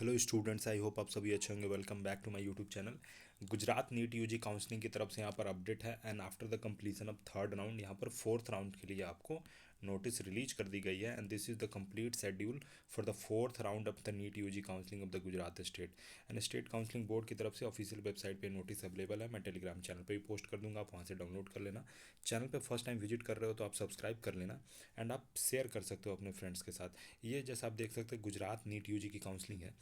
Hello students, I hope आप सभी अच्छे होंगे। Welcome back to my YouTube channel. Gujarat NEET UG counselling की तरफ से यहाँ पर अपडेट है and after the completion of third round यहाँ पर फोर्थ राउंड के लिए आपको नोटिस रिलीज कर दी गई है and this is the complete schedule for the fourth round of the NEET UG counselling of the Gujarat state and state counselling board की तरफ से ऑफिशियल वेबसाइट पे नोटिस अवेलेबल है। मैं टेलीग्राम चैनल पे भी पोस्ट कर दूंगा, आप वहाँ से डाउनलोड कर लेना। चैनल पे फर्स्ट टाइम विजिट कर रहे हो तो आप सब्सक्राइब कर लेना एंड आप शेयर कर सकते हो अपने फ्रेंड्स के साथ। ये जैसा आप देख सकते हैं गुजरात नीट यूजी की काउंसलिंग है,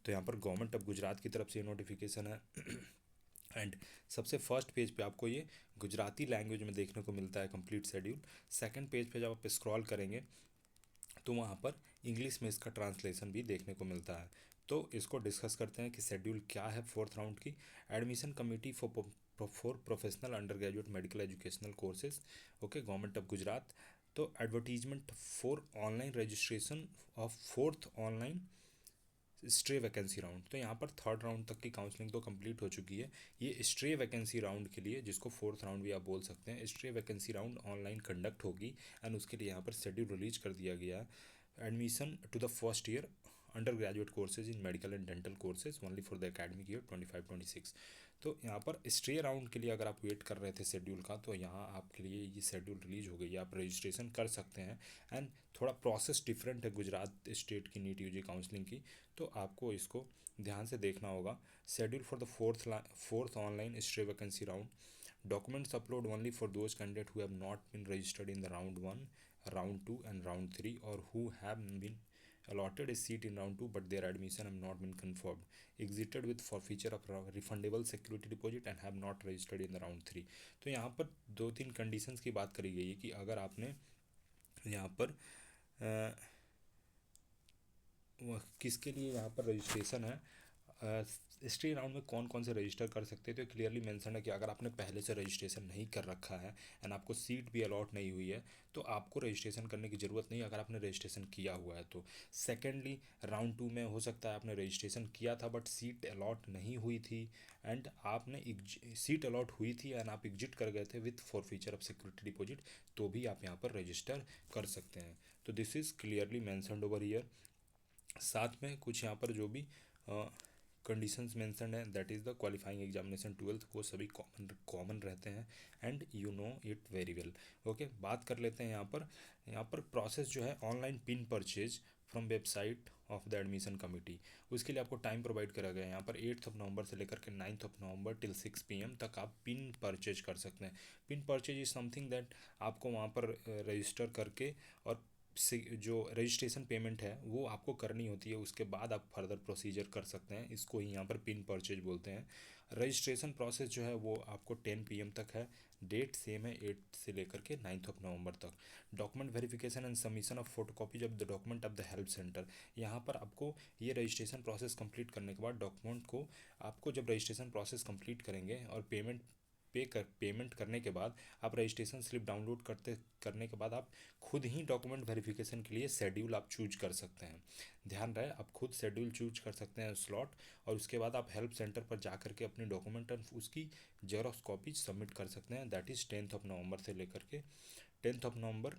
तो यहाँ पर गवर्नमेंट ऑफ गुजरात की तरफ से नोटिफिकेशन है एंड सबसे फर्स्ट पेज पे आपको ये गुजराती लैंग्वेज में देखने को मिलता है कंप्लीट शेड्यूल। सेकंड पेज पे जब आप स्क्रॉल करेंगे तो वहाँ पर इंग्लिश में इसका ट्रांसलेशन भी देखने को मिलता है। तो इसको डिस्कस करते हैं कि शेड्यूल क्या है फोर्थ राउंड की। Admission committee for professional under graduate medical educational courses, okay, government of Gujarat. तो advertisement for online registration of fourth online stray vacancy round. तो यहाँ पर थर्ड राउंड तक की काउंसलिंग तो कंप्लीट हो चुकी है। ये स्ट्रे वैकेंसी राउंड के लिए, जिसको फोर्थ राउंड भी आप बोल सकते हैं, stray vacancy round online conduct होगी एंड उसके लिए यहाँ पर शेड्यूल रिलीज कर दिया गया है। Admission to the first year undergraduate courses in medical and dental courses only for the academic year 25-26। तो यहाँ पर स्ट्रे राउंड के लिए अगर आप वेट कर रहे थे शेड्यूल का, तो यहाँ आपके लिए ये शेड्यूल रिलीज हो गई है, आप रजिस्ट्रेशन कर सकते हैं। एंड थोड़ा प्रोसेस डिफरेंट है गुजरात स्टेट की नीट यूजी काउंसलिंग की, तो आपको इसको ध्यान से देखना होगा। Schedule for the fourth online stray vacancy round, documents upload only for those candidate who have not been registered in the round 1, round 2 and round 3 और who have been allotted a seat in round 2 but their admission have not been confirmed, exited with forfeiture of refundable security deposit and have not registered in the round 3। तो यहाँ पर दो तीन conditions की बात करी गई है कि अगर आपने यहाँ पर किसके लिए यहाँ पर रजिस्ट्रेशन है, हिस्ट्री राउंड में कौन कौन से रजिस्टर कर सकते हैं। तो क्लियरली मेंशन है कि अगर आपने पहले से रजिस्ट्रेशन नहीं कर रखा है एंड आपको सीट भी अलॉट नहीं हुई है तो आपको रजिस्ट्रेशन करने की ज़रूरत नहीं, अगर आपने रजिस्ट्रेशन किया हुआ है तो। सेकेंडली, राउंड 2 में हो सकता है आपने रजिस्ट्रेशन किया था बट सीट अलॉट नहीं हुई थी एंड आपने सीट अलॉट हुई थी एंड आप एग्जिट कर गए थे with forfeiture of security deposit, तो भी आप यहाँ पर रजिस्टर कर सकते हैं। तो this is clearly mentioned over year. साथ में कुछ यहाँ पर जो भी कंडीशंस मेंशन है, that is the qualifying examination 12th, वो सभी कॉमन रहते हैं and you know it very well. Okay, बात कर लेते हैं यहाँ पर प्रोसेस जो है online pin purchase from website of the admission committee, उसके लिए आपको टाइम प्रोवाइड करा गया है। यहाँ पर 8th ऑफ नवंबर से लेकर के 9th of November till 6 PM तक आप पिन परचेज कर सकते हैं। Pin purchase is something that आपको वहाँ पर रजिस्टर करके और से जो रजिस्ट्रेशन पेमेंट है वो आपको करनी होती है, उसके बाद आप फर्दर प्रोसीजर कर सकते हैं। इसको ही यहाँ पर पिन परचेज बोलते हैं। रजिस्ट्रेशन प्रोसेस जो है वो आपको 10 PM तक है, डेट सेम है 8 से लेकर के 9th ऑफ नवंबर तक। Document verification and submission of photocopies of the document of the help centre, यहाँ पर आपको ये रजिस्ट्रेशन प्रोसेस कंप्लीट करने के बाद डॉक्यूमेंट को आपको जब रजिस्ट्रेशन प्रोसेस कंप्लीट करेंगे और पेमेंट करने के बाद आप रजिस्ट्रेशन स्लिप डाउनलोड करने के बाद आप खुद ही डॉक्यूमेंट वेरिफिकेशन के लिए शेड्यूल आप चूज कर सकते हैं। ध्यान रहे, आप खुद शेड्यूल चूज कर सकते हैं स्लॉट, और उसके बाद आप हेल्प सेंटर पर जा करके अपने डॉक्यूमेंट और उसकी जेरॉक्स कॉपी सबमिट कर सकते हैं। That is 10th of November से लेकर के 10th ऑफ नवंबर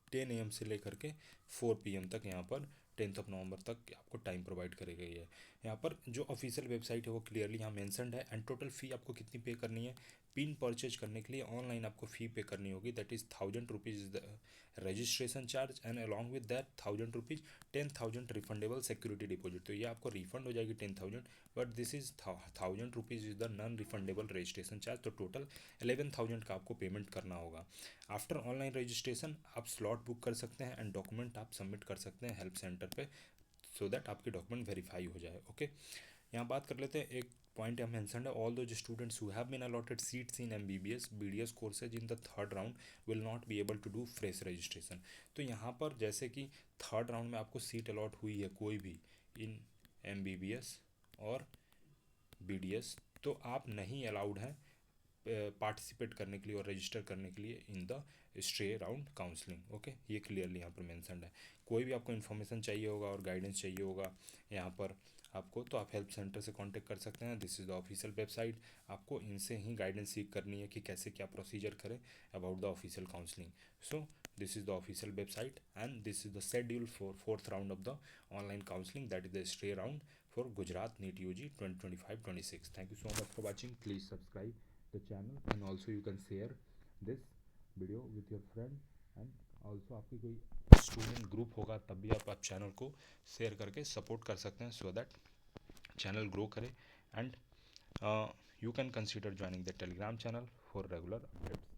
10 AM से लेकर के 4 PM तक यहाँ पर 10th ऑफ नवंबर तक आपको टाइम प्रोवाइड करी गई है। यहाँ पर जो ऑफिशियल वेबसाइट है वो क्लियरली यहाँ मेंशनड है। एंड टोटल फ़ी आपको कितनी पे करनी है, पिन परचेज करने के लिए ऑनलाइन आपको फ़ी पे करनी होगी, that is 1000 rupees is the registration charge and along with that 1000 rupees 10,000 refundable security deposit. तो ये आपको रिफंड हो जाएगी 10,000, but this is 1000 rupees is the non refundable registration charge. तो टोटल 11,000 का आपको पेमेंट करना होगा। आफ्टर ऑनलाइन रजिस्ट्रेशन आप स्लॉट बुक कर सकते हैं एंड डॉक्यूमेंट आप सबमिट कर सकते हैं हेल्प सेंटर पे, सो दैट आपके डॉक्यूमेंट वेरीफाई हो जाए। ओके, यहाँ बात कर लेते हैं, एक पॉइंट यहाँ मेंशन्ड है, all those students who have been allotted seats in MBBS BDS courses in the third round will not be able to do fresh registration. तो यहाँ पर जैसे कि थर्ड राउंड में आपको सीट अलॉट हुई है कोई भी इन MBBS और BDS, तो आप नहीं अलाउड हैं पार्टिसिपेट करने के लिए और रजिस्टर करने के लिए in the stray round counselling. Okay, ये क्लियरली यहाँ पर मेंशन्ड है। कोई भी आपको इन्फॉर्मेशन चाहिए होगा और गाइडेंस चाहिए होगा यहाँ पर आपको, तो आप हेल्प सेंटर से कांटेक्ट कर सकते हैं। This is the official website, आपको इनसे ही गाइडेंस सीख करनी है कि कैसे क्या प्रोसीजर करें about the official counselling. So This is the official website, and this is the schedule for fourth round of the online counseling, that is the stay round for Gujarat NEET UG 2025-26. Thank you so much for watching. Please subscribe the channel, and also you can share this video with your friend, and also आपकी कोई student group होगा तब भी आप channel को share करके support कर सकते हैं, सो दैट चैनल ग्रो करे. And you can consider joining the Telegram channel for regular updates.